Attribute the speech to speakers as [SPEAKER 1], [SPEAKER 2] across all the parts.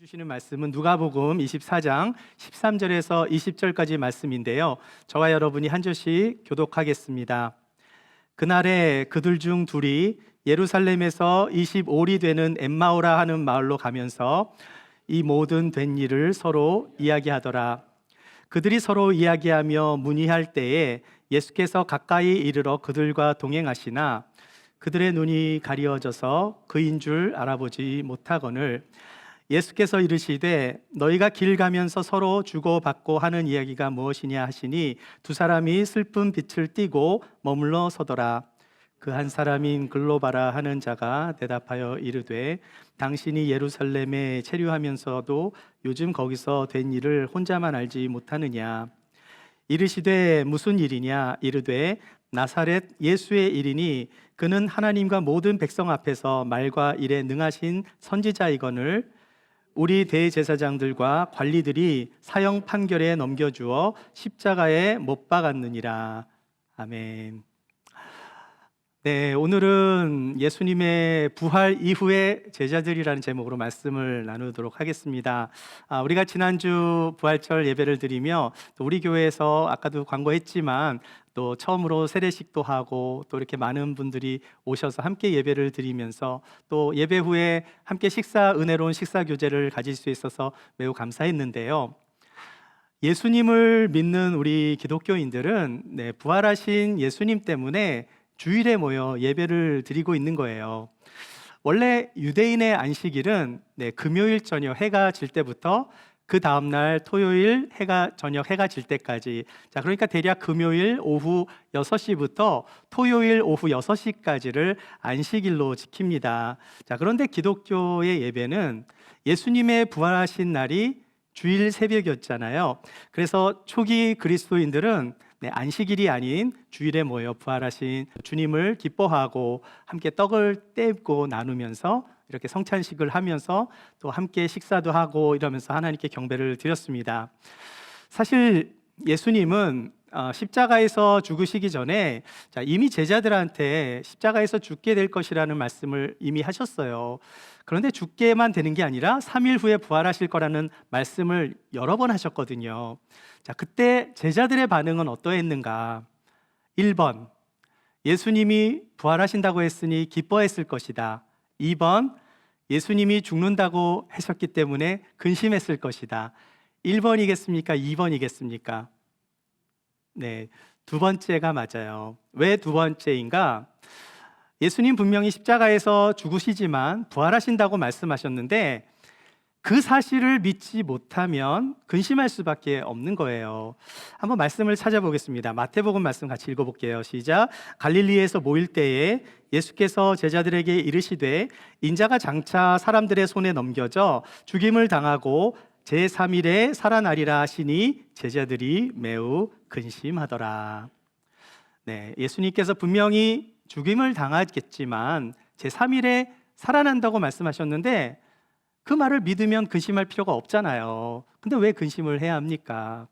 [SPEAKER 1] 주시는 말씀은 누가복음 24장 13절에서 20절까지 말씀인데요. 저와 여러분이 한 절씩 교독하겠습니다. 그날에 그들 중 둘이 예루살렘에서 25리 되는 엠마오라 하는 마을로 가면서 이 모든 된 일을 서로 이야기하더라. 그들이 서로 이야기하며 문의할 때에 예수께서 가까이 이르러 그들과 동행하시나 그들의 눈이 가리워져서 그인 줄 알아보지 못하거늘 예수께서 이르시되 너희가 길 가면서 서로 주고받고 하는 이야기가 무엇이냐 하시니 두 사람이 슬픈 빛을 띠고 머물러 서더라. 그 한 사람인 글로바라 하는 자가 대답하여 이르되 당신이 예루살렘에 체류하면서도 요즘 거기서 된 일을 혼자만 알지 못하느냐. 이르시되 무슨 일이냐. 이르되 나사렛 예수의 일이니 그는 하나님과 모든 백성 앞에서 말과 일에 능하신 선지자이거늘 우리 대제사장들과 관리들이 사형 판결에 넘겨주어 십자가에 못 박았느니라. 아멘. 네, 오늘은 예수님의 부활 이후의 제자들이라는 제목으로 말씀을 나누도록 하겠습니다. 우리가 지난주 부활절 예배를 드리며 또 우리 교회에서 아까도 광고했지만 또 처음으로 세례식도 하고 또 이렇게 많은 분들이 오셔서 함께 예배를 드리면서 또 예배 후에 함께 은혜로운 식사 교제를 가질 수 있어서 매우 감사했는데요. 예수님을 믿는 우리 기독교인들은 부활하신 예수님 때문에 주일에 모여 예배를 드리고 있는 거예요. 원래 유대인의 안식일은 금요일 저녁 해가 질 때부터 그 다음날 토요일 저녁 해가 질 때까지, 그러니까 대략 금요일 오후 6시부터 토요일 오후 6시까지를 안식일로 지킵니다. 그런데 기독교의 예배는 예수님의 부활하신 날이 주일 새벽이었잖아요. 그래서 초기 그리스도인들은 안식일이 아닌 주일에 모여 부활하신 주님을 기뻐하고 함께 떡을 떼고 나누면서 이렇게 성찬식을 하면서 또 함께 식사도 하고 이러면서 하나님께 경배를 드렸습니다. 사실 예수님은 십자가에서 죽으시기 전에 이미 제자들한테 십자가에서 죽게 될 것이라는 말씀을 이미 하셨어요. 그런데 죽게만 되는 게 아니라 3일 후에 부활하실 거라는 말씀을 여러 번 하셨거든요. 그때 제자들의 반응은 어떠했는가? 1번, 예수님이 부활하신다고 했으니 기뻐했을 것이다. 2번, 예수님이 죽는다고 하셨기 때문에 근심했을 것이다. 1번이겠습니까? 2번이겠습니까? 네, 두 번째가 맞아요. 왜 두 번째인가? 예수님 분명히 십자가에서 죽으시지만 부활하신다고 말씀하셨는데 그 사실을 믿지 못하면 근심할 수밖에 없는 거예요. 한번 말씀을 찾아보겠습니다. 마태복음 말씀 같이 읽어볼게요. 시작. 갈릴리에서 모일 때에 예수께서 제자들에게 이르시되 인자가 장차 사람들의 손에 넘겨져 죽임을 당하고 제3일에 살아나리라 하시니 제자들이 매우 근심하더라. 네, 예수님께서 분명히 죽임을 당하겠지만 제3일에 살아난다고 말씀하셨는데 그 말을 믿으면 근심할 필요가 없잖아요. 근데 왜 근심을 해야 합니까?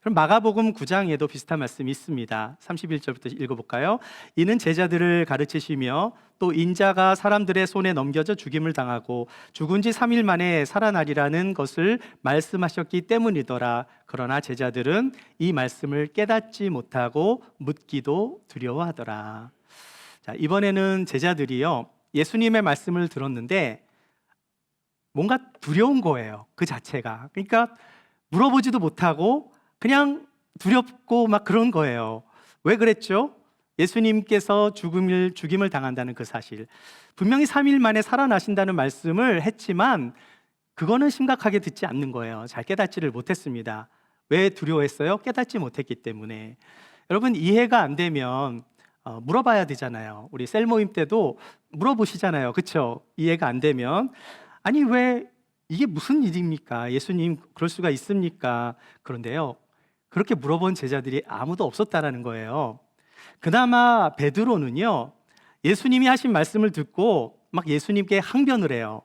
[SPEAKER 1] 그럼 마가복음 9장에도 비슷한 말씀이 있습니다. 31절부터 읽어볼까요? 이는 제자들을 가르치시며 또 인자가 사람들의 손에 넘겨져 죽임을 당하고 죽은 지 3일 만에 살아나리라는 것을 말씀하셨기 때문이더라. 그러나 제자들은 이 말씀을 깨닫지 못하고 묻기도 두려워하더라. 이번에는 제자들이요, 예수님의 말씀을 들었는데 뭔가 두려운 거예요. 그 자체가. 그러니까 물어보지도 못하고 그냥 두렵고 막 그런 거예요. 왜 그랬죠? 예수님께서 죽임을 당한다는 그 사실. 분명히 3일 만에 살아나신다는 말씀을 했지만 그거는 심각하게 듣지 않는 거예요. 잘 깨닫지를 못했습니다. 왜 두려워했어요? 깨닫지 못했기 때문에. 여러분, 이해가 안 되면 물어봐야 되잖아요. 우리 셀 모임 때도 물어보시잖아요. 그렇죠? 이해가 안 되면 아니 왜 이게 무슨 일입니까? 예수님 그럴 수가 있습니까? 그런데요, 그렇게 물어본 제자들이 아무도 없었다라는 거예요. 그나마 베드로는요, 예수님이 하신 말씀을 듣고 막 예수님께 항변을 해요.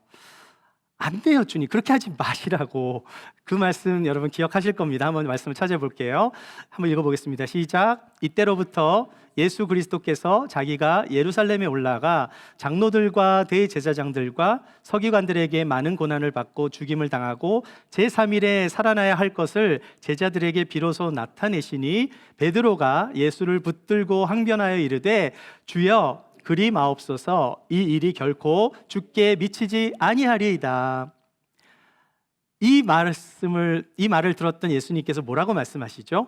[SPEAKER 1] 안 돼요, 주님. 그렇게 하지 마시라고. 그 말씀 여러분 기억하실 겁니다. 한번 말씀을 찾아볼게요. 한번 읽어보겠습니다. 시작. 이때로부터 예수 그리스도께서 자기가 예루살렘에 올라가 장로들과 대제사장들과 서기관들에게 많은 고난을 받고 죽임을 당하고 제3일에 살아나야 할 것을 제자들에게 비로소 나타내시니 베드로가 예수를 붙들고 항변하여 이르되 주여 그리 마옵소서 이 일이 결코 주께 미치지 아니하리이다. 이 말을 들었던 예수님께서 뭐라고 말씀하시죠?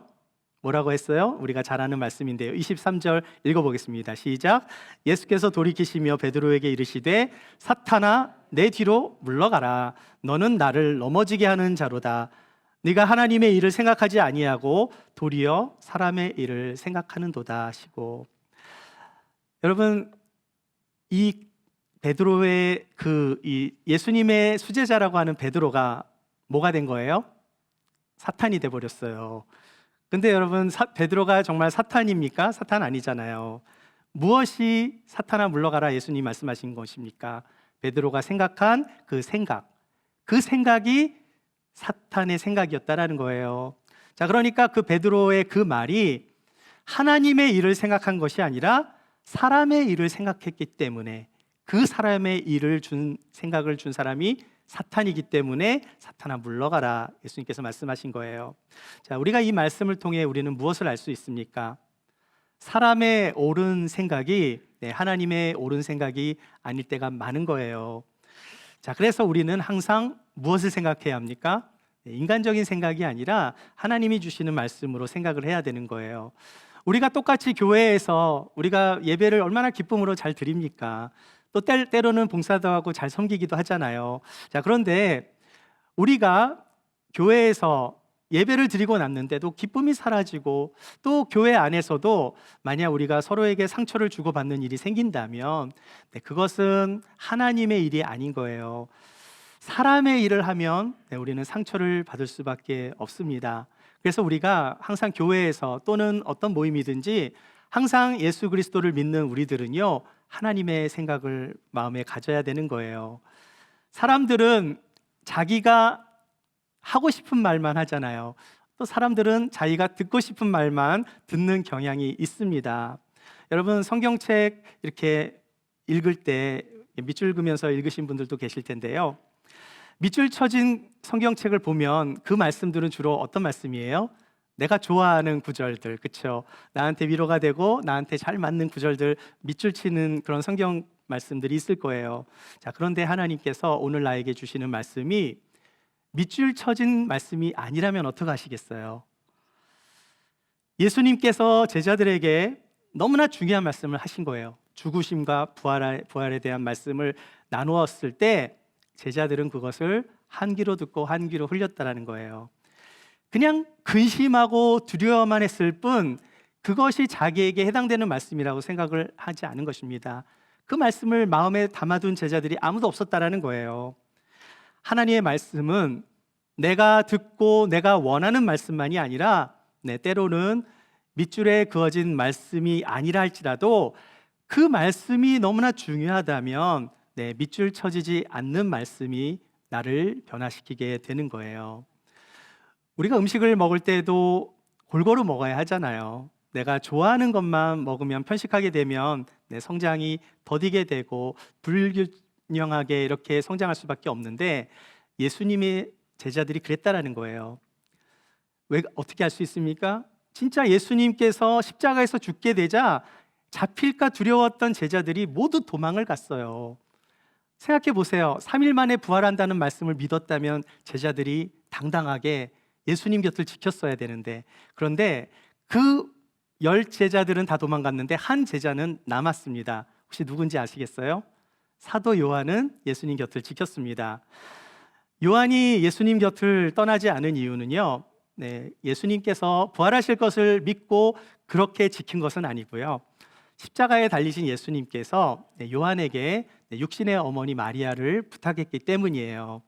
[SPEAKER 1] 뭐라고 했어요? 우리가 잘 아는 말씀인데요. 23절 읽어보겠습니다. 시작. 예수께서 돌이키시며 베드로에게 이르시되 사탄아 내 뒤로 물러가라. 너는 나를 넘어지게 하는 자로다. 네가 하나님의 일을 생각하지 아니하고 도리어 사람의 일을 생각하는도다 하시고, 여러분, 이 베드로의 이 예수님의 수제자라고 하는 베드로가 뭐가 된 거예요? 사탄이 돼 버렸어요. 근데 여러분, 베드로가 정말 사탄입니까? 사탄 아니잖아요. 무엇이 사탄아 물러가라 예수님 말씀하신 것입니까? 베드로가 생각한 그 생각이 사탄의 생각이었다라는 거예요. 자, 그러니까 그 베드로의 그 말이 하나님의 일을 생각한 것이 아니라 사람의 일을 생각했기 때문에, 그 사람의 일을 생각을 준 사람이 사탄이기 때문에 사탄아 물러가라 예수님께서 말씀하신 거예요. 자, 우리가 이 말씀을 통해 우리는 무엇을 알 수 있습니까? 사람의 옳은 생각이 하나님의 옳은 생각이 아닐 때가 많은 거예요. 자, 그래서 우리는 항상 무엇을 생각해야 합니까? 인간적인 생각이 아니라 하나님이 주시는 말씀으로 생각을 해야 되는 거예요. 우리가 똑같이 교회에서 우리가 예배를 얼마나 기쁨으로 잘 드립니까? 또 때로는 봉사도 하고 잘 섬기기도 하잖아요. 자, 그런데 우리가 교회에서 예배를 드리고 났는데도 기쁨이 사라지고, 또 교회 안에서도 만약 우리가 서로에게 상처를 주고받는 일이 생긴다면 그것은 하나님의 일이 아닌 거예요. 사람의 일을 하면 우리는 상처를 받을 수밖에 없습니다. 그래서 우리가 항상 교회에서 또는 어떤 모임이든지 항상 예수 그리스도를 믿는 우리들은요, 하나님의 생각을 마음에 가져야 되는 거예요. 사람들은 자기가 하고 싶은 말만 하잖아요. 또 사람들은 자기가 듣고 싶은 말만 듣는 경향이 있습니다. 여러분, 성경책 이렇게 읽을 때 밑줄 그면서 읽으신 분들도 계실 텐데요. 밑줄 쳐진 성경책을 보면 그 말씀들은 주로 어떤 말씀이에요? 내가 좋아하는 구절들, 그렇죠? 나한테 위로가 되고 나한테 잘 맞는 구절들 밑줄 치는 그런 성경 말씀들이 있을 거예요. 자, 그런데 하나님께서 오늘 나에게 주시는 말씀이 밑줄 쳐진 말씀이 아니라면 어떻게 하시겠어요? 예수님께서 제자들에게 너무나 중요한 말씀을 하신 거예요. 죽으심과 부활에 대한 말씀을 나누었을 때 제자들은 그것을 한 귀로 듣고 한 귀로 흘렸다라는 거예요. 그냥 근심하고 두려워만 했을 뿐 그것이 자기에게 해당되는 말씀이라고 생각을 하지 않은 것입니다. 그 말씀을 마음에 담아둔 제자들이 아무도 없었다라는 거예요. 하나님의 말씀은 내가 듣고 내가 원하는 말씀만이 아니라 때로는 밑줄에 그어진 말씀이 아니라 할지라도 그 말씀이 너무나 중요하다면 밑줄 쳐지지 않는 말씀이 나를 변화시키게 되는 거예요. 우리가 음식을 먹을 때도 골고루 먹어야 하잖아요. 내가 좋아하는 것만 먹으면 편식하게 되면 내 성장이 더디게 되고 불균형하게 이렇게 성장할 수밖에 없는데, 예수님의 제자들이 그랬다라는 거예요. 왜, 어떻게 할 수 있습니까? 진짜 예수님께서 십자가에서 죽게 되자 잡힐까 두려웠던 제자들이 모두 도망을 갔어요. 생각해 보세요. 3일 만에 부활한다는 말씀을 믿었다면 제자들이 당당하게 예수님 곁을 지켰어야 되는데, 그런데 그 10 제자들은 다 도망갔는데 한 제자는 남았습니다. 혹시 누군지 아시겠어요? 사도 요한은 예수님 곁을 지켰습니다. 요한이 예수님 곁을 떠나지 않은 이유는요, 예수님께서 부활하실 것을 믿고 그렇게 지킨 것은 아니고요, 십자가에 달리신 예수님께서 요한에게 육신의 어머니 마리아를 부탁했기 때문이에요.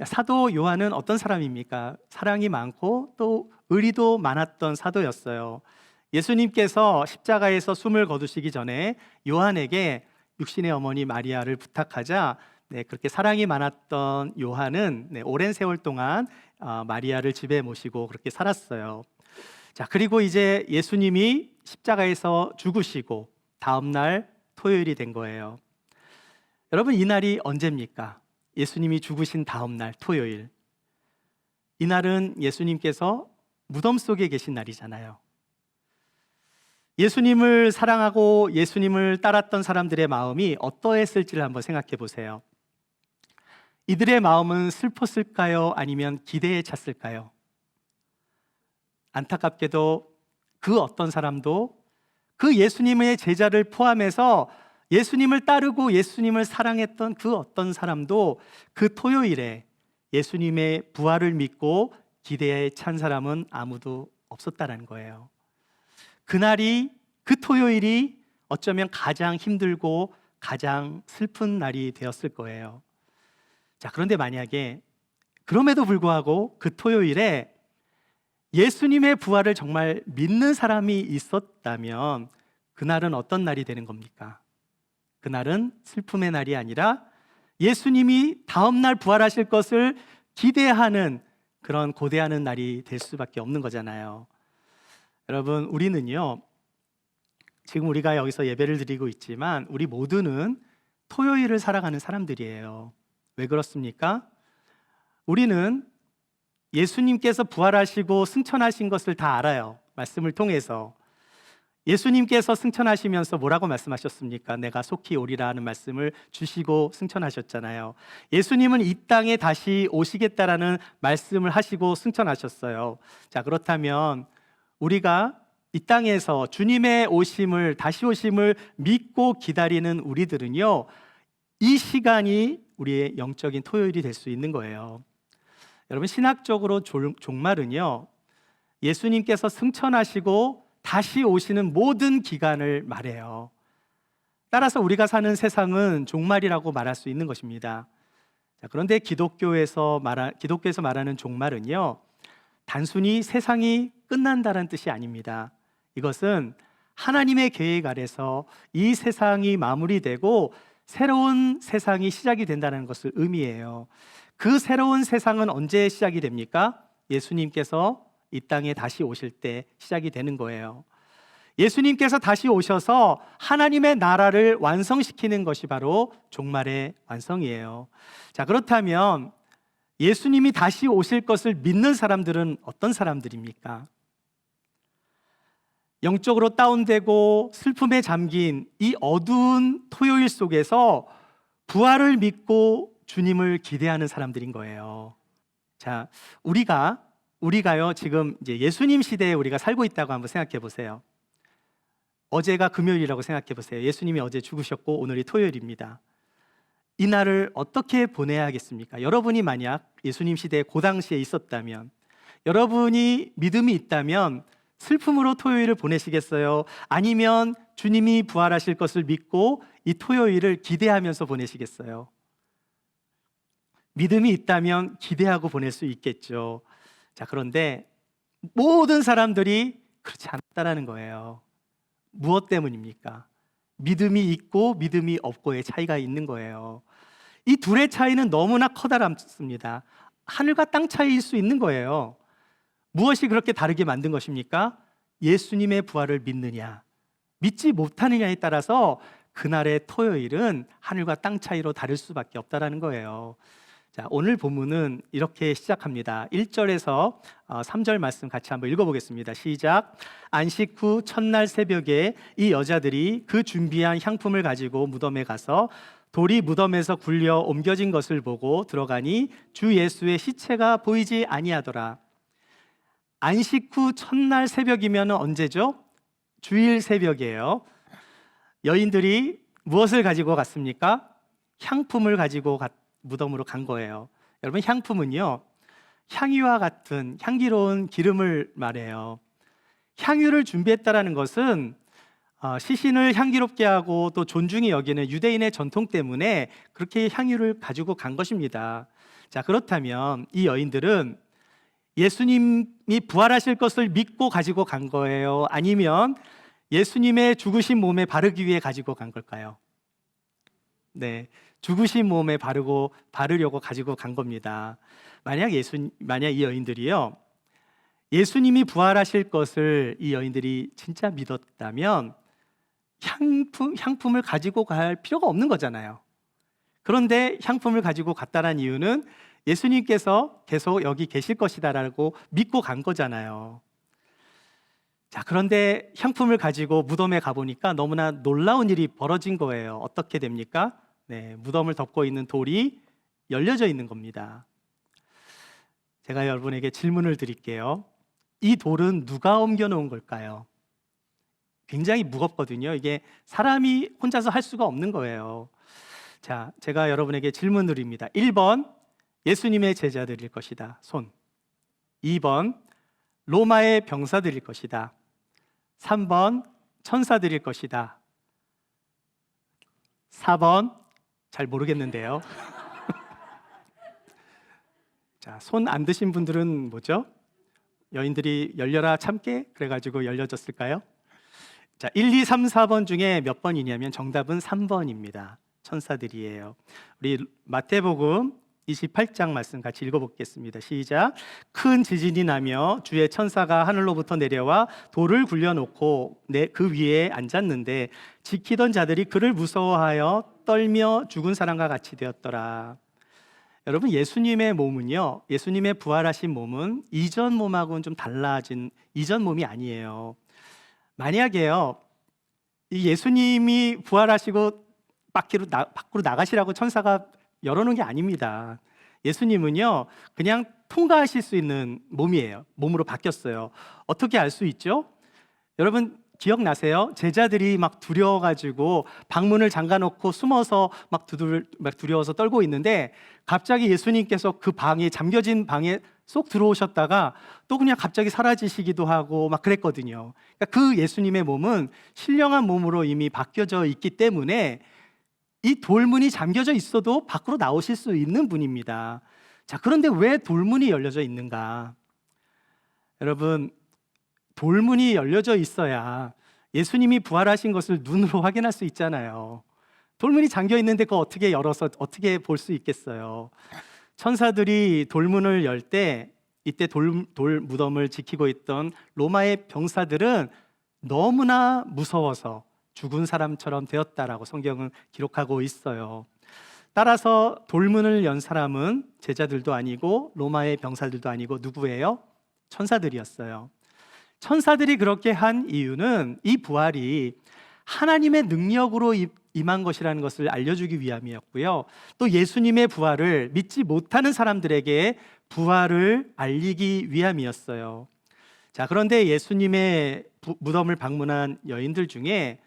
[SPEAKER 1] 사도 요한은 어떤 사람입니까? 사랑이 많고 또 의리도 많았던 사도였어요. 예수님께서 십자가에서 숨을 거두시기 전에 요한에게 육신의 어머니 마리아를 부탁하자 네, 그렇게 사랑이 많았던 요한은 오랜 세월 동안 마리아를 집에 모시고 그렇게 살았어요. 자, 그리고 이제 예수님이 십자가에서 죽으시고 다음 날 토요일이 된 거예요. 여러분, 이 날이 언제입니까? 예수님이 죽으신 다음 날 토요일. 이 날은 예수님께서 무덤 속에 계신 날이잖아요. 예수님을 사랑하고 예수님을 따랐던 사람들의 마음이 어떠했을지를 한번 생각해 보세요. 이들의 마음은 슬펐을까요? 아니면 기대에 찼을까요? 안타깝게도 그 어떤 사람도 그 예수님의 제자를 포함해서 예수님을 따르고 예수님을 사랑했던 그 어떤 사람도 그 토요일에 예수님의 부활을 믿고 기대에 찬 사람은 아무도 없었다는 거예요. 그날이, 그 토요일이 어쩌면 가장 힘들고 가장 슬픈 날이 되었을 거예요. 자, 그런데 만약에 그럼에도 불구하고 그 토요일에 예수님의 부활을 정말 믿는 사람이 있었다면 그날은 어떤 날이 되는 겁니까? 그날은 슬픔의 날이 아니라 예수님이 다음 날 부활하실 것을 기대하는 그런 고대하는 날이 될 수밖에 없는 거잖아요. 여러분, 우리는요, 지금 우리가 여기서 예배를 드리고 있지만 우리 모두는 토요일을 살아가는 사람들이에요. 왜 그렇습니까? 우리는 예수님께서 부활하시고 승천하신 것을 다 알아요. 말씀을 통해서. 예수님께서 승천하시면서 뭐라고 말씀하셨습니까? 내가 속히 오리라 하는 말씀을 주시고 승천하셨잖아요. 예수님은 이 땅에 다시 오시겠다라는 말씀을 하시고 승천하셨어요. 자, 그렇다면 우리가 이 땅에서 주님의 오심을, 다시 오심을 믿고 기다리는 우리들은요, 이 시간이 우리의 영적인 토요일이 될 수 있는 거예요. 여러분, 신학적으로 종말은요, 예수님께서 승천하시고 다시 오시는 모든 기간을 말해요. 따라서 우리가 사는 세상은 종말이라고 말할 수 있는 것입니다. 자, 그런데 기독교에서 말하는 종말은요, 단순히 세상이 끝난다는 뜻이 아닙니다. 이것은 하나님의 계획 아래서 이 세상이 마무리되고 새로운 세상이 시작이 된다는 것을 의미해요. 그 새로운 세상은 언제 시작이 됩니까? 예수님께서 이 땅에 다시 오실 때 시작이 되는 거예요. 예수님께서 다시 오셔서 하나님의 나라를 완성시키는 것이 바로 종말의 완성이에요. 자, 그렇다면 예수님이 다시 오실 것을 믿는 사람들은 어떤 사람들입니까? 영적으로 다운되고 슬픔에 잠긴 이 어두운 토요일 속에서 부활을 믿고 주님을 기대하는 사람들인 거예요. 자, 우리가요, 지금 이제 예수님 시대에 우리가 살고 있다고 한번 생각해 보세요. 어제가 금요일이라고 생각해 보세요. 예수님이 어제 죽으셨고 오늘이 토요일입니다. 이 날을 어떻게 보내야겠습니까? 여러분이 만약 예수님 시대에 그 당시에 있었다면, 여러분이 믿음이 있다면 슬픔으로 토요일을 보내시겠어요? 아니면 주님이 부활하실 것을 믿고 이 토요일을 기대하면서 보내시겠어요? 믿음이 있다면 기대하고 보낼 수 있겠죠. 자, 그런데 모든 사람들이 그렇지 않다라는 거예요. 무엇 때문입니까? 믿음이 있고 믿음이 없고의 차이가 있는 거예요. 이 둘의 차이는 너무나 커다랗습니다. 하늘과 땅 차이일 수 있는 거예요. 무엇이 그렇게 다르게 만든 것입니까? 예수님의 부활을 믿느냐, 믿지 못하느냐에 따라서 그날의 토요일은 하늘과 땅 차이로 다를 수밖에 없다라는 거예요. 자, 오늘 본문은 이렇게 시작합니다. 1절에서 3절 말씀 같이 한번 읽어보겠습니다. 시작. 안식 후 첫날 새벽에 이 여자들이 그 준비한 향품을 가지고 무덤에 가서 돌이 무덤에서 굴려 옮겨진 것을 보고 들어가니 주 예수의 시체가 보이지 아니하더라. 안식 후 첫날 새벽이면 언제죠? 주일 새벽이에요. 여인들이 무엇을 가지고 갔습니까? 향품을 가지고 무덤으로 간 거예요. 여러분, 향품은요, 향유와 같은 향기로운 기름을 말해요. 향유를 준비했다라는 것은 시신을 향기롭게 하고 또 존중이 여기는 유대인의 전통 때문에 그렇게 향유를 가지고 간 것입니다. 자, 그렇다면 이 여인들은 예수님이 부활하실 것을 믿고 가지고 간 거예요? 아니면 예수님의 죽으신 몸에 바르기 위해 가지고 간 걸까요? 네, 죽으신 몸에 바르려고 가지고 간 겁니다. 만약 이 여인들이요, 예수님이 부활하실 것을 이 여인들이 진짜 믿었다면 향품을 가지고 갈 필요가 없는 거잖아요. 그런데 향품을 가지고 갔다는 이유는 예수님께서 계속 여기 계실 것이다라고 믿고 간 거잖아요. 자, 그런데 향품을 가지고 무덤에 가보니까 너무나 놀라운 일이 벌어진 거예요. 어떻게 됩니까? 네, 무덤을 덮고 있는 돌이 열려져 있는 겁니다. 제가 여러분에게 질문을 드릴게요. 이 돌은 누가 옮겨놓은 걸까요? 굉장히 무겁거든요. 이게 사람이 혼자서 할 수가 없는 거예요. 자, 제가 여러분에게 질문 드립니다. 1번, 예수님의 제자들일 것이다. 손. 2번, 로마의 병사들일 것이다. 3번, 천사들일 것이다. 4번, 잘 모르겠는데요. 자, 손 안 드신 분들은 뭐죠? 여인들이 열려라 참깨? 그래가지고 열려졌을까요? 자, 1, 2, 3, 4번 중에 몇 번이냐면 정답은 3번입니다. 천사들이에요. 우리 마태복음 28장 말씀 같이 읽어보겠습니다. 시작. 큰 지진이 나며 주의 천사가 하늘로부터 내려와 돌을 굴려놓고 그 위에 앉았는데 지키던 자들이 그를 무서워하여 떨며 죽은 사람과 같이 되었더라. 여러분, 예수님의 몸은요, 예수님의 부활하신 몸은 이전 몸하고는 좀 달라진 이전 몸이 아니에요. 만약에요, 이 예수님이 부활하시고 밖으로 나가시라고 천사가 열어놓은 게 아닙니다. 예수님은요, 그냥 통과하실 수 있는 몸이에요. 몸으로 바뀌었어요. 어떻게 알 수 있죠? 여러분 기억나세요? 제자들이 막 두려워가지고 방문을 잠가놓고 숨어서 막 두려워서 떨고 있는데 갑자기 예수님께서 그 방에, 잠겨진 방에 쏙 들어오셨다가 또 그냥 갑자기 사라지시기도 하고 막 그랬거든요. 그러니까 그 예수님의 몸은 신령한 몸으로 이미 바뀌어져 있기 때문에 이 돌문이 잠겨져 있어도 밖으로 나오실 수 있는 분입니다. 자, 그런데 왜 돌문이 열려져 있는가? 여러분, 돌문이 열려져 있어야 예수님이 부활하신 것을 눈으로 확인할 수 있잖아요. 돌문이 잠겨 있는데 그거 어떻게 열어서 어떻게 볼 수 있겠어요? 천사들이 돌문을 열 때 이때 돌 무덤을 지키고 있던 로마의 병사들은 너무나 무서워서 죽은 사람처럼 되었다라고 성경은 기록하고 있어요. 따라서 돌문을 연 사람은 제자들도 아니고 로마의 병사들도 아니고 누구예요? 천사들이었어요. 천사들이 그렇게 한 이유는 이 부활이 하나님의 능력으로 임한 것이라는 것을 알려주기 위함이었고요. 또 예수님의 부활을 믿지 못하는 사람들에게 부활을 알리기 위함이었어요. 자, 그런데 예수님의 무덤을 방문한 여인들 중에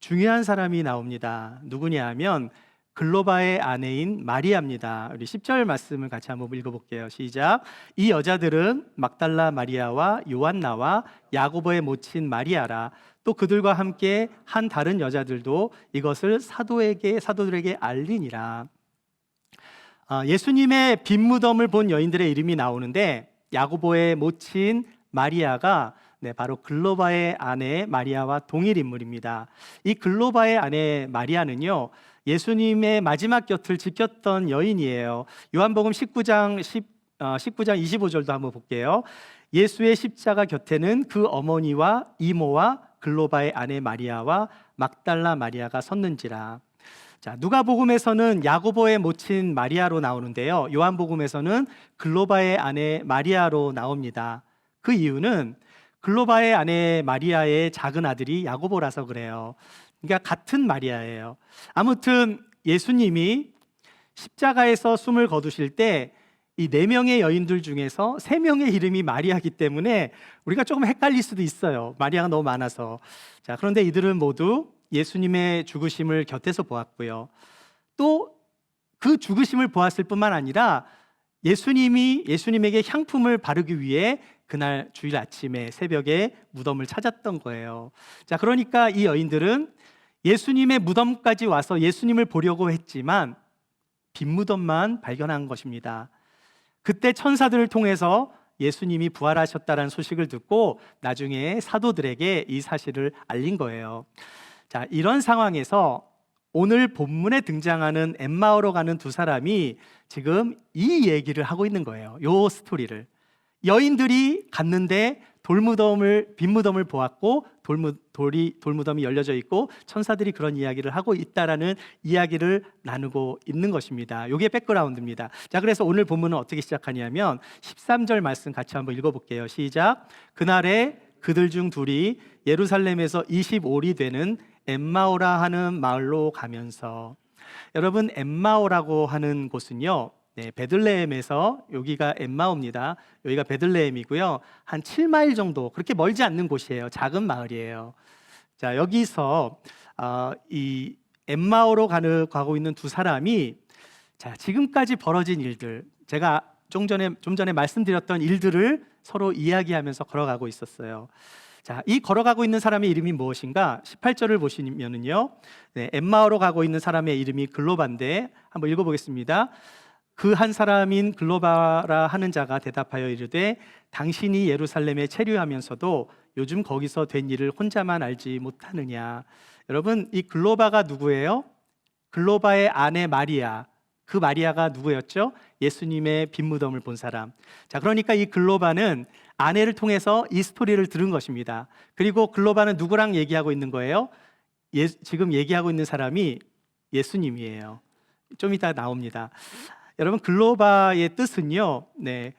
[SPEAKER 1] 중요한 사람이 나옵니다. 누구냐 하면 글로바의 아내인 마리아입니다. 우리 10절 말씀을 같이 한번 읽어볼게요. 시작. 이 여자들은 막달라 마리아와 요한나와 야고보의 모친 마리아라. 또 그들과 함께 한 다른 여자들도 이것을 사도들에게 알리니라. 예수님의 빈 무덤을 본 여인들의 이름이 나오는데 야고보의 모친 마리아가 바로 글로바의 아내 마리아와 동일 인물입니다. 이 글로바의 아내 마리아는요, 예수님의 마지막 곁을 지켰던 여인이에요. 요한복음 19장 25절도 한번 볼게요. 예수의 십자가 곁에는 그 어머니와 이모와 글로바의 아내 마리아와 막달라 마리아가 섰는지라. 자, 누가복음에서는 야고보의 모친 마리아로 나오는데요, 요한복음에서는 글로바의 아내 마리아로 나옵니다. 그 이유는 글로바의 아내 마리아의 작은 아들이 야고보라서 그래요. 그러니까 같은 마리아예요. 아무튼 예수님이 십자가에서 숨을 거두실 때 이 4명의 여인들 중에서 3명의 이름이 마리아이기 때문에 우리가 조금 헷갈릴 수도 있어요. 마리아가 너무 많아서. 자, 그런데 이들은 모두 예수님의 죽으심을 곁에서 보았고요. 또 그 죽으심을 보았을 뿐만 아니라 예수님에게 향품을 바르기 위해 그날 주일 아침에 새벽에 무덤을 찾았던 거예요. 자, 그러니까 이 여인들은 예수님의 무덤까지 와서 예수님을 보려고 했지만 빈 무덤만 발견한 것입니다. 그때 천사들을 통해서 예수님이 부활하셨다는 소식을 듣고 나중에 사도들에게 이 사실을 알린 거예요. 자, 이런 상황에서 오늘 본문에 등장하는 엠마오로 가는 두 사람이 지금 이 얘기를 하고 있는 거예요. 요 스토리를. 여인들이 갔는데 빈무덤을 보았고 돌무덤이 열려져 있고 천사들이 그런 이야기를 하고 있다라는 이야기를 나누고 있는 것입니다. 이게 백그라운드입니다. 자, 그래서 오늘 본문은 어떻게 시작하냐면 13절 말씀 같이 한번 읽어볼게요. 시작. 그날에 그들 중 둘이 예루살렘에서 25리 되는 엠마오라 하는 마을로 가면서, 여러분 엠마오라고 하는 곳은요, 네, 베들레헴에서 여기가 엠마오입니다. 여기가 베들레헴이고요. 한 7마일 정도, 그렇게 멀지 않는 곳이에요. 작은 마을이에요. 자, 여기서 이 엠마오로 가고 있는 두 사람이, 자, 지금까지 벌어진 일들, 제가 좀 전에 말씀드렸던 일들을 서로 이야기하면서 걸어가고 있었어요. 자, 이 걸어가고 있는 사람의 이름이 무엇인가? 18절을 보시면은요, 네, 엠마오로 가고 있는 사람의 이름이 글로바인데 한번 읽어보겠습니다. 그 한 사람인 글로바라 하는 자가 대답하여 이르되 당신이 예루살렘에 체류하면서도 요즘 거기서 된 일을 혼자만 알지 못하느냐. 여러분, 이 글로바가 누구예요? 글로바의 아내 마리아. 그 마리아가 누구였죠? 예수님의 빈무덤을 본 사람. 자, 그러니까 이 글로바는 아내를 통해서 이 스토리를 들은 것입니다. 그리고 글로바는 누구랑 얘기하고 있는 거예요? 지금 얘기하고 있는 사람이 예수님이에요. 좀 이따 나옵니다. 여러분, 글로바의 뜻은요, 네,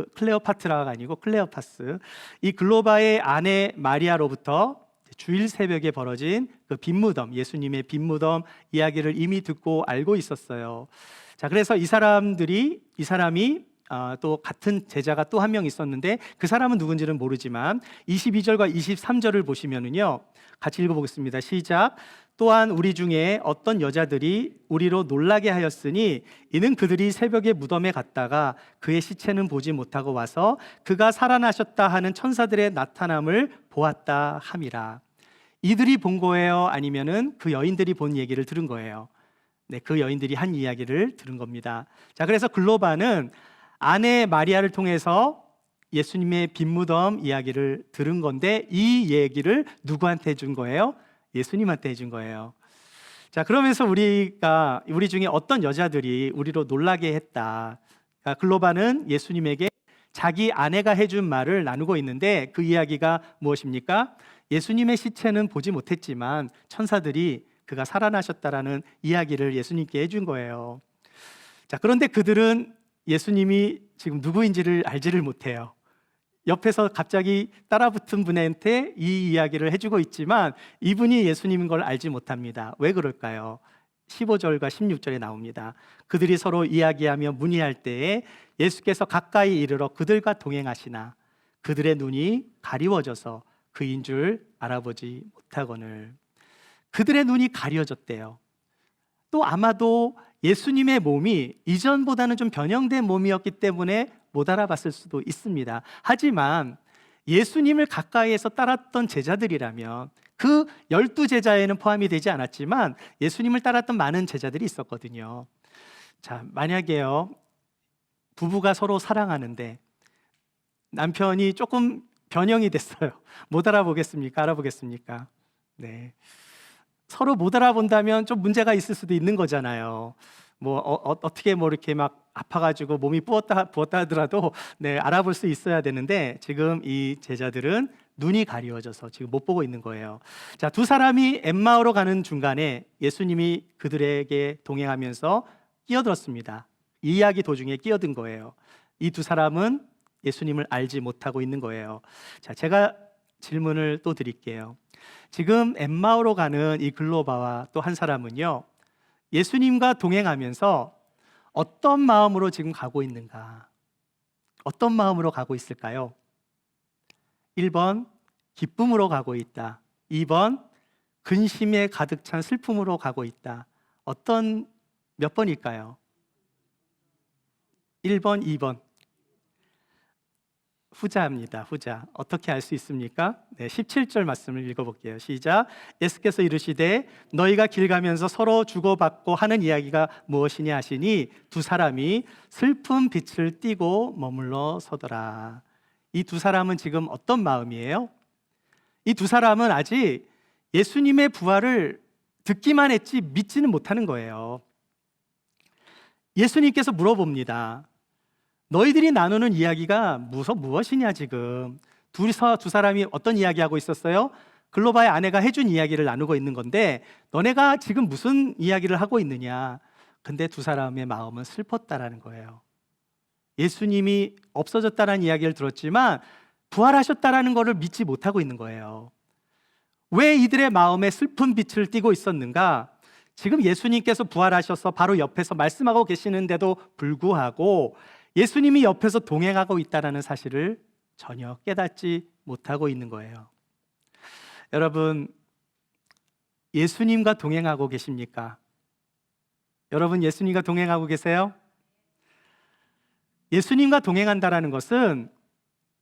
[SPEAKER 1] 클레오파트라가 아니고 클레오파스. 이 글로바의 아내 마리아로부터 주일 새벽에 벌어진 그 빈무덤, 예수님의 빈무덤 이야기를 이미 듣고 알고 있었어요. 자, 그래서 이 사람이 또 같은 제자가 또 한 명 있었는데 그 사람은 누군지는 모르지만 22절과 23절을 보시면은요, 같이 읽어보겠습니다. 시작. 또한 우리 중에 어떤 여자들이 우리로 놀라게 하였으니 이는 그들이 새벽에 무덤에 갔다가 그의 시체는 보지 못하고 와서 그가 살아나셨다 하는 천사들의 나타남을 보았다 함이라. 이들이 본 거예요? 아니면은 그 여인들이 본 얘기를 들은 거예요? 네, 그 여인들이 한 이야기를 들은 겁니다. 자, 그래서 글로바는 아내 마리아를 통해서 예수님의 빈무덤 이야기를 들은 건데 이 얘기를 누구한테 준 거예요? 예수님한테 해준 거예요. 자, 그러면서 우리 중에 어떤 여자들이 우리로 놀라게 했다. 그러니까 글로바는 예수님에게 자기 아내가 해준 말을 나누고 있는데 그 이야기가 무엇입니까? 예수님의 시체는 보지 못했지만 천사들이 그가 살아나셨다라는 이야기를 예수님께 해준 거예요. 자, 그런데 그들은 예수님이 지금 누구인지를 알지를 못해요. 옆에서 갑자기 따라붙은 분한테 이 이야기를 해주고 있지만 이분이 예수님인 걸 알지 못합니다. 왜 그럴까요? 15절과 16절에 나옵니다. 그들이 서로 이야기하며 문의할 때에 예수께서 가까이 이르러 그들과 동행하시나 그들의 눈이 가리워져서 그인 줄 알아보지 못하거늘. 그들의 눈이 가려졌대요. 또 아마도 예수님의 몸이 이전보다는 좀 변형된 몸이었기 때문에 못 알아봤을 수도 있습니다. 하지만 예수님을 가까이에서 따랐던 제자들이라면 그 12제자에는 포함이 되지 않았지만 예수님을 따랐던 많은 제자들이 있었거든요. 자, 만약에요, 부부가 서로 사랑하는데 남편이 조금 변형이 됐어요. 못 알아보겠습니까? 알아보겠습니까? 네. 서로 못 알아본다면 좀 문제가 있을 수도 있는 거잖아요. 어떻게 이렇게 막 아파가지고 몸이 부었다 하더라도 네, 알아볼 수 있어야 되는데 지금 이 제자들은 눈이 가리워져서 지금 못 보고 있는 거예요. 자, 두 사람이 엠마오로 가는 중간에 예수님이 그들에게 동행하면서 끼어들었습니다. 이 이야기 도중에 끼어든 거예요. 이 두 사람은 예수님을 알지 못하고 있는 거예요. 자, 제가 질문을 또 드릴게요. 지금 엠마오로 가는 이 글로바와 또 한 사람은요, 예수님과 동행하면서 어떤 마음으로 지금 가고 있는가? 어떤 마음으로 가고 있을까요? 1번 기쁨으로 가고 있다. 2번 근심에 가득 찬 슬픔으로 가고 있다. 몇 번일까요? 1번, 2번. 후자입니다. 후자. 어떻게 알 수 있습니까? 네, 17절 말씀을 읽어볼게요. 시작. 예수께서 이르시되 너희가 길 가면서 서로 주고받고 하는 이야기가 무엇이냐 하시니 두 사람이 슬픈 빛을 띠고 머물러 서더라. 이 두 사람은 지금 어떤 마음이에요? 이 두 사람은 아직 예수님의 부활을 듣기만 했지 믿지는 못하는 거예요. 예수님께서 물어봅니다. 너희들이 나누는 이야기가 무엇이냐 지금. 두 사람이 어떤 이야기하고 있었어요? 글로바의 아내가 해준 이야기를 나누고 있는 건데 너네가 지금 무슨 이야기를 하고 있느냐. 근데 두 사람의 마음은 슬펐다라는 거예요. 예수님이 없어졌다는 이야기를 들었지만 부활하셨다라는 것을 믿지 못하고 있는 거예요. 왜 이들의 마음에 슬픈 빛을 띠고 있었는가? 지금 예수님께서 부활하셔서 바로 옆에서 말씀하고 계시는데도 불구하고 예수님이 옆에서 동행하고 있다는 사실을 전혀 깨닫지 못하고 있는 거예요. 여러분, 예수님과 동행하고 계십니까? 여러분, 예수님과 동행하고 계세요? 예수님과 동행한다라는 것은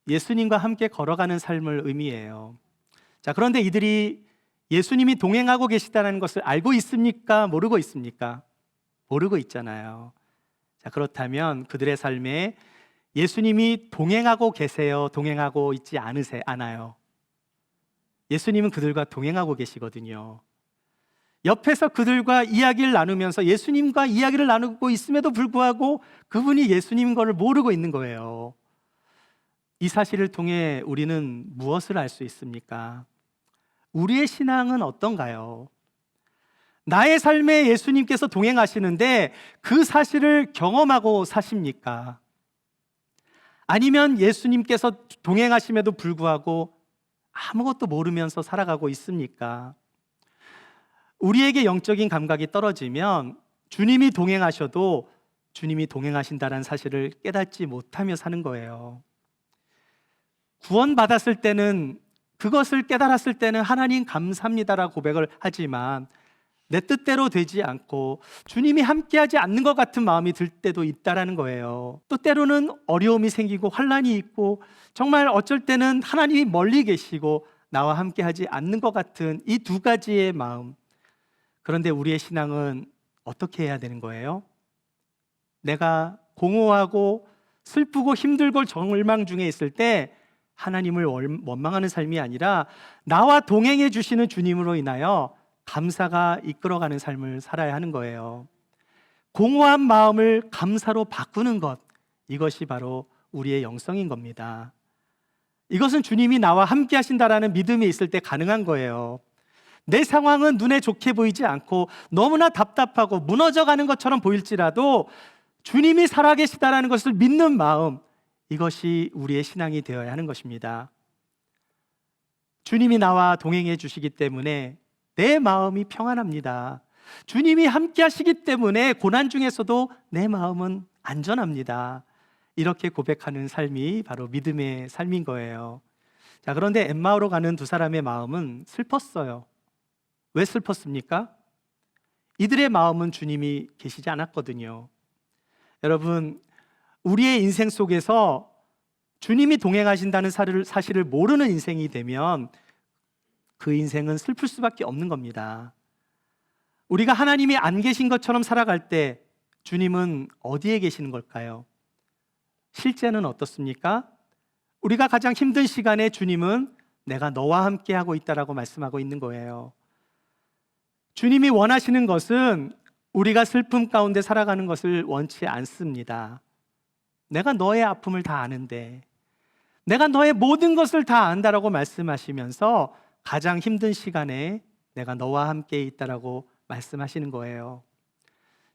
[SPEAKER 1] 예수님과 함께 걸어가는 삶을 의미해요. 자, 그런데 이들이 예수님이 동행하고 계시다는 것을 알고 있습니까? 모르고 있습니까? 모르고 있잖아요. 자, 그렇다면 그들의 삶에 예수님이 동행하고 계세요? 동행하고 있지 않아요? 예수님은 그들과 동행하고 계시거든요. 옆에서 그들과 이야기를 나누면서 예수님과 이야기를 나누고 있음에도 불구하고 그분이 예수님인 것을 모르고 있는 거예요. 이 사실을 통해 우리는 무엇을 알 수 있습니까? 우리의 신앙은 어떤가요? 나의 삶에 예수님께서 동행하시는데 그 사실을 경험하고 사십니까? 아니면 예수님께서 동행하심에도 불구하고 아무것도 모르면서 살아가고 있습니까? 우리에게 영적인 감각이 떨어지면 주님이 동행하셔도 주님이 동행하신다는 사실을 깨닫지 못하며 사는 거예요. 구원받았을 때는, 그것을 깨달았을 때는 하나님 감사합니다라고 고백을 하지만 내 뜻대로 되지 않고 주님이 함께하지 않는 것 같은 마음이 들 때도 있다라는 거예요. 또 때로는 어려움이 생기고 환난이 있고 정말 어쩔 때는 하나님이 멀리 계시고 나와 함께하지 않는 것 같은 이 두 가지의 마음. 그런데 우리의 신앙은 어떻게 해야 되는 거예요? 내가 공허하고 슬프고 힘들고 절망 중에 있을 때 하나님을 원망하는 삶이 아니라 나와 동행해 주시는 주님으로 인하여 감사가 이끌어가는 삶을 살아야 하는 거예요. 공허한 마음을 감사로 바꾸는 것, 이것이 바로 우리의 영성인 겁니다. 이것은 주님이 나와 함께 하신다라는 믿음이 있을 때 가능한 거예요. 내 상황은 눈에 좋게 보이지 않고 너무나 답답하고 무너져가는 것처럼 보일지라도 주님이 살아계시다라는 것을 믿는 마음, 이것이 우리의 신앙이 되어야 하는 것입니다. 주님이 나와 동행해 주시기 때문에 내 마음이 평안합니다. 주님이 함께 하시기 때문에 고난 중에서도 내 마음은 안전합니다. 이렇게 고백하는 삶이 바로 믿음의 삶인 거예요. 자, 그런데 엠마오로 가는 두 사람의 마음은 슬펐어요. 왜 슬펐습니까? 이들의 마음은 주님이 계시지 않았거든요. 여러분, 우리의 인생 속에서 주님이 동행하신다는 사실을 모르는 인생이 되면 그 인생은 슬플 수밖에 없는 겁니다. 우리가 하나님이 안 계신 것처럼 살아갈 때 주님은 어디에 계시는 걸까요? 실제는 어떻습니까? 우리가 가장 힘든 시간에 주님은 내가 너와 함께 하고 있다라고 말씀하고 있는 거예요. 주님이 원하시는 것은 우리가 슬픔 가운데 살아가는 것을 원치 않습니다. 내가 너의 아픔을 다 아는데, 내가 너의 모든 것을 다 안다라고 말씀하시면서 가장 힘든 시간에 내가 너와 함께 있다라고 말씀하시는 거예요.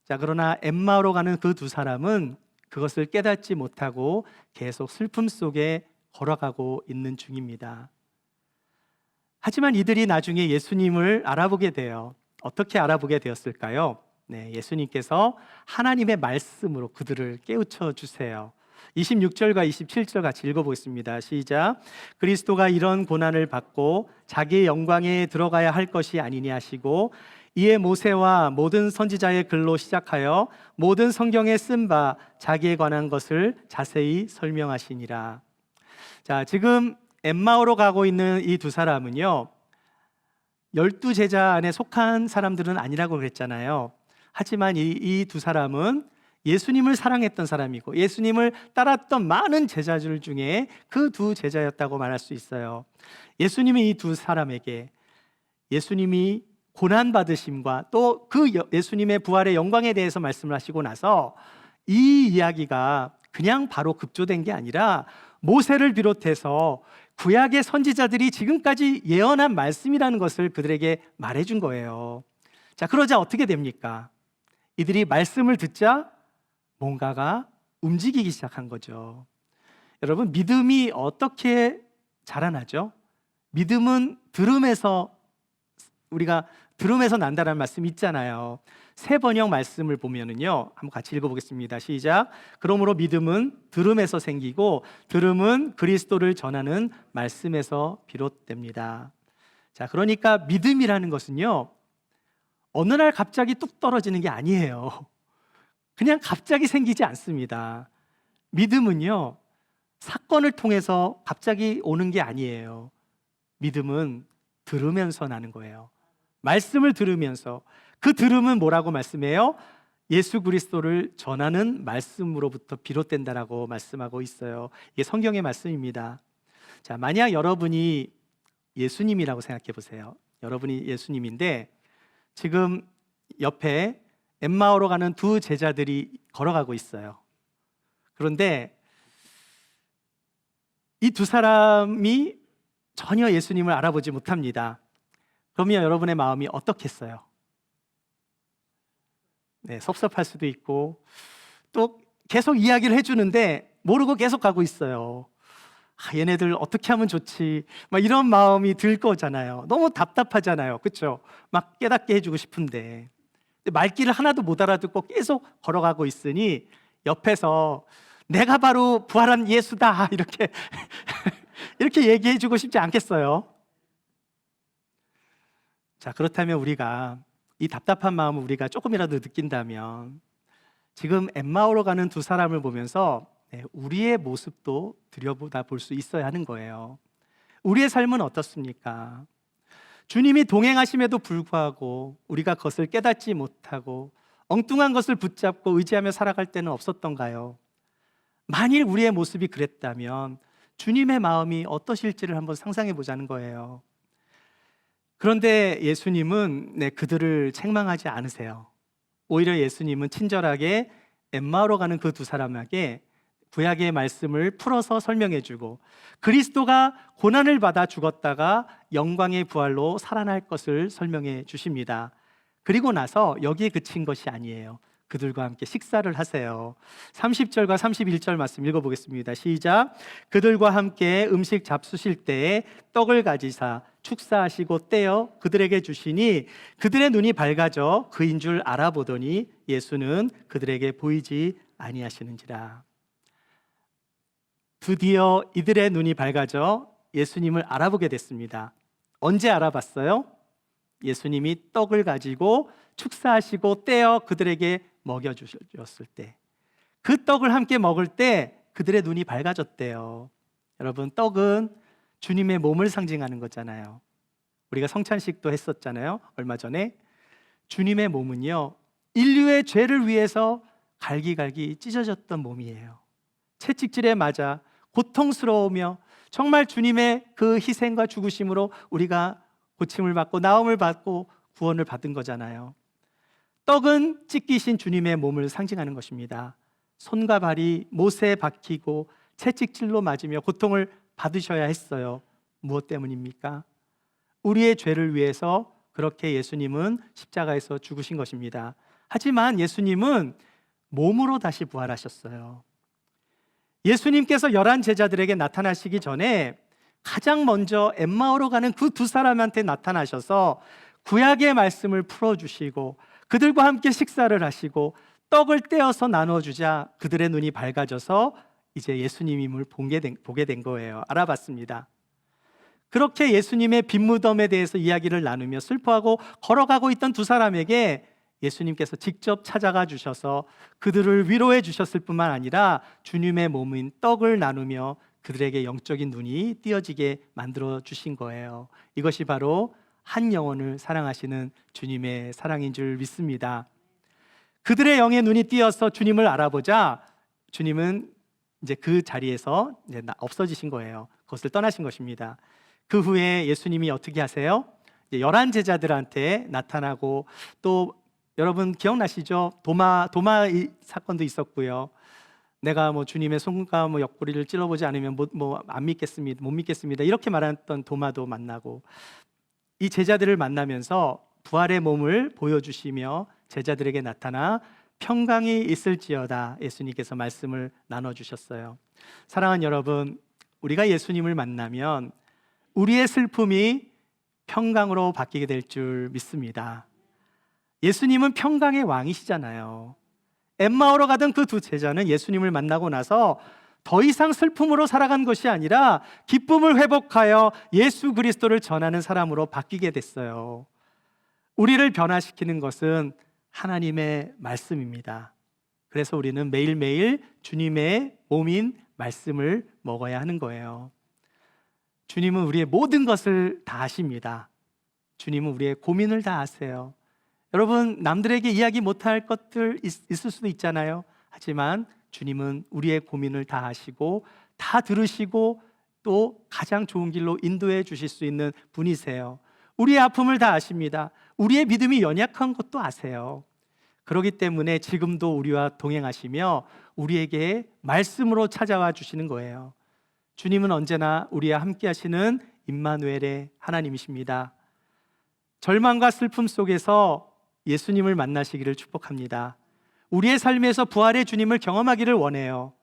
[SPEAKER 1] 자, 그러나 엠마오로 가는 그 두 사람은 그것을 깨닫지 못하고 계속 슬픔 속에 걸어가고 있는 중입니다. 하지만 이들이 나중에 예수님을 알아보게 돼요. 어떻게 알아보게 되었을까요? 네, 예수님께서 하나님의 말씀으로 그들을 깨우쳐 주세요. 26절과 27절 같이 읽어보겠습니다. 시작. 그리스도가 이런 고난을 받고 자기의 영광에 들어가야 할 것이 아니니 하시고 이에 모세와 모든 선지자의 글로 시작하여 모든 성경에 쓴 바 자기에 관한 것을 자세히 설명하시니라. 자, 지금 엠마오로 가고 있는 이 두 사람은요, 12제자 안에 속한 사람들은 아니라고 그랬잖아요. 하지만 이 두 사람은 예수님을 사랑했던 사람이고 예수님을 따랐던 많은 제자들 중에 그 두 제자였다고 말할 수 있어요. 예수님이 이 두 사람에게 예수님이 고난 받으심과 또 그 예수님의 부활의 영광에 대해서 말씀을 하시고 나서 이 이야기가 그냥 바로 급조된 게 아니라 모세를 비롯해서 구약의 선지자들이 지금까지 예언한 말씀이라는 것을 그들에게 말해준 거예요. 자, 그러자 어떻게 됩니까? 이들이 말씀을 듣자 뭔가가 움직이기 시작한 거죠. 여러분, 믿음이 어떻게 자라나죠? 믿음은 우리가 들음에서 난다라는 말씀이 있잖아요. 새 번역 말씀을 보면은요, 한번 같이 읽어보겠습니다. 시작. 그러므로 믿음은 들음에서 생기고 들음은 그리스도를 전하는 말씀에서 비롯됩니다. 자, 그러니까 믿음이라는 것은요, 어느 날 갑자기 뚝 떨어지는 게 아니에요. 그냥 갑자기 생기지 않습니다. 믿음은요, 사건을 통해서 갑자기 오는 게 아니에요. 믿음은 들으면서 나는 거예요. 말씀을 들으면서. 그 들음은 뭐라고 말씀해요? 예수 그리스도를 전하는 말씀으로부터 비롯된다라고 말씀하고 있어요. 이게 성경의 말씀입니다. 자, 만약 여러분이 예수님이라고 생각해 보세요. 여러분이 예수님인데 지금 옆에 엠마오로 가는 두 제자들이 걸어가고 있어요. 그런데 이 두 사람이 전혀 예수님을 알아보지 못합니다. 그러면 여러분의 마음이 어떻겠어요? 네, 섭섭할 수도 있고 또 계속 이야기를 해주는데 모르고 계속 가고 있어요. 얘네들 어떻게 하면 좋지? 막 이런 마음이 들 거잖아요. 너무 답답하잖아요. 그렇죠? 막 깨닫게 해주고 싶은데 말귀를 하나도 못 알아듣고 계속 걸어가고 있으니 옆에서 내가 바로 부활한 예수다 이렇게 이렇게 얘기해주고 싶지 않겠어요? 자, 그렇다면 우리가 이 답답한 마음을 우리가 조금이라도 느낀다면 지금 엠마오로 가는 두 사람을 보면서 우리의 모습도 들여보다 볼 수 있어야 하는 거예요. 우리의 삶은 어떻습니까? 주님이 동행하심에도 불구하고 우리가 그것을 깨닫지 못하고 엉뚱한 것을 붙잡고 의지하며 살아갈 때는 없었던가요? 만일 우리의 모습이 그랬다면 주님의 마음이 어떠실지를 한번 상상해 보자는 거예요. 그런데 예수님은 그들을 책망하지 않으세요. 오히려 예수님은 친절하게 엠마오로 가는 그 두 사람에게 구약의 말씀을 풀어서 설명해 주고 그리스도가 고난을 받아 죽었다가 영광의 부활로 살아날 것을 설명해 주십니다. 그리고 나서 여기에 그친 것이 아니에요. 그들과 함께 식사를 하세요. 30절과 31절 말씀 읽어보겠습니다. 시작. 그들과 함께 음식 잡수실 때에 떡을 가지사 축사하시고 떼어 그들에게 주시니 그들의 눈이 밝아져 그인 줄 알아보더니 예수는 그들에게 보이지 아니하시는지라. 드디어 이들의 눈이 밝아져 예수님을 알아보게 됐습니다. 언제 알아봤어요? 예수님이 떡을 가지고 축사하시고 떼어 그들에게 먹여주셨을 때, 그 떡을 함께 먹을 때 그들의 눈이 밝아졌대요. 여러분, 떡은 주님의 몸을 상징하는 거잖아요. 우리가 성찬식도 했었잖아요. 얼마 전에. 주님의 몸은요, 인류의 죄를 위해서 갈기갈기 찢어졌던 몸이에요. 채찍질에 맞아 고통스러우며 정말 주님의 그 희생과 죽으심으로 우리가 고침을 받고 나음을 받고 구원을 받은 거잖아요. 떡은 찢기신 주님의 몸을 상징하는 것입니다. 손과 발이 못에 박히고 채찍질로 맞으며 고통을 받으셔야 했어요. 무엇 때문입니까? 우리의 죄를 위해서 그렇게 예수님은 십자가에서 죽으신 것입니다. 하지만 예수님은 몸으로 다시 부활하셨어요. 예수님께서 11 제자들에게 나타나시기 전에 가장 먼저 엠마오로 가는 그 두 사람한테 나타나셔서 구약의 말씀을 풀어주시고 그들과 함께 식사를 하시고 떡을 떼어서 나눠주자 그들의 눈이 밝아져서 이제 예수님임을 보게 된 거예요. 알아봤습니다. 그렇게 예수님의 빈무덤에 대해서 이야기를 나누며 슬퍼하고 걸어가고 있던 두 사람에게 예수님께서 직접 찾아가 주셔서 그들을 위로해 주셨을 뿐만 아니라 주님의 몸인 떡을 나누며 그들에게 영적인 눈이 띄어지게 만들어 주신 거예요. 이것이 바로 한 영혼을 사랑하시는 주님의 사랑인 줄 믿습니다. 그들의 영의 눈이 띄어서 주님을 알아보자 주님은 이제 그 자리에서 이제 없어지신 거예요. 그것을 떠나신 것입니다. 그 후에 예수님이 어떻게 하세요? 11 제자들한테 나타나고, 또 여러분 기억나시죠? 도마 사건도 있었고요. 내가 주님의 손과 옆구리를 찔러보지 않으면 안 믿겠습니다, 못 믿겠습니다, 이렇게 말했던 도마도 만나고, 이 제자들을 만나면서 부활의 몸을 보여주시며 제자들에게 나타나 평강이 있을지어다 예수님께서 말씀을 나눠주셨어요. 사랑하는 여러분, 우리가 예수님을 만나면 우리의 슬픔이 평강으로 바뀌게 될 줄 믿습니다. 예수님은 평강의 왕이시잖아요. 엠마오로 가던 그 두 제자는 예수님을 만나고 나서 더 이상 슬픔으로 살아간 것이 아니라 기쁨을 회복하여 예수 그리스도를 전하는 사람으로 바뀌게 됐어요. 우리를 변화시키는 것은 하나님의 말씀입니다. 그래서 우리는 매일매일 주님의 몸인 말씀을 먹어야 하는 거예요. 주님은 우리의 모든 것을 다 아십니다. 주님은 우리의 고민을 다 아세요. 여러분, 남들에게 이야기 못할 것들 있을 수도 있잖아요. 하지만 주님은 우리의 고민을 다 아시고 다 들으시고 또 가장 좋은 길로 인도해 주실 수 있는 분이세요. 우리의 아픔을 다 아십니다. 우리의 믿음이 연약한 것도 아세요. 그렇기 때문에 지금도 우리와 동행하시며 우리에게 말씀으로 찾아와 주시는 거예요. 주님은 언제나 우리와 함께 하시는 임마누엘의 하나님이십니다. 절망과 슬픔 속에서 예수님을 만나시기를 축복합니다. 우리의 삶에서 부활의 주님을 경험하기를 원해요.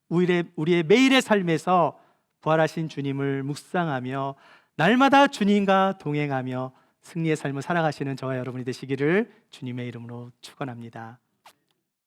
[SPEAKER 1] 우리의 매일의 삶에서 부활하신 주님을 묵상하며 날마다 주님과 동행하며 승리의 삶을 살아가시는 저와 여러분이 되시기를 주님의 이름으로 축원합니다.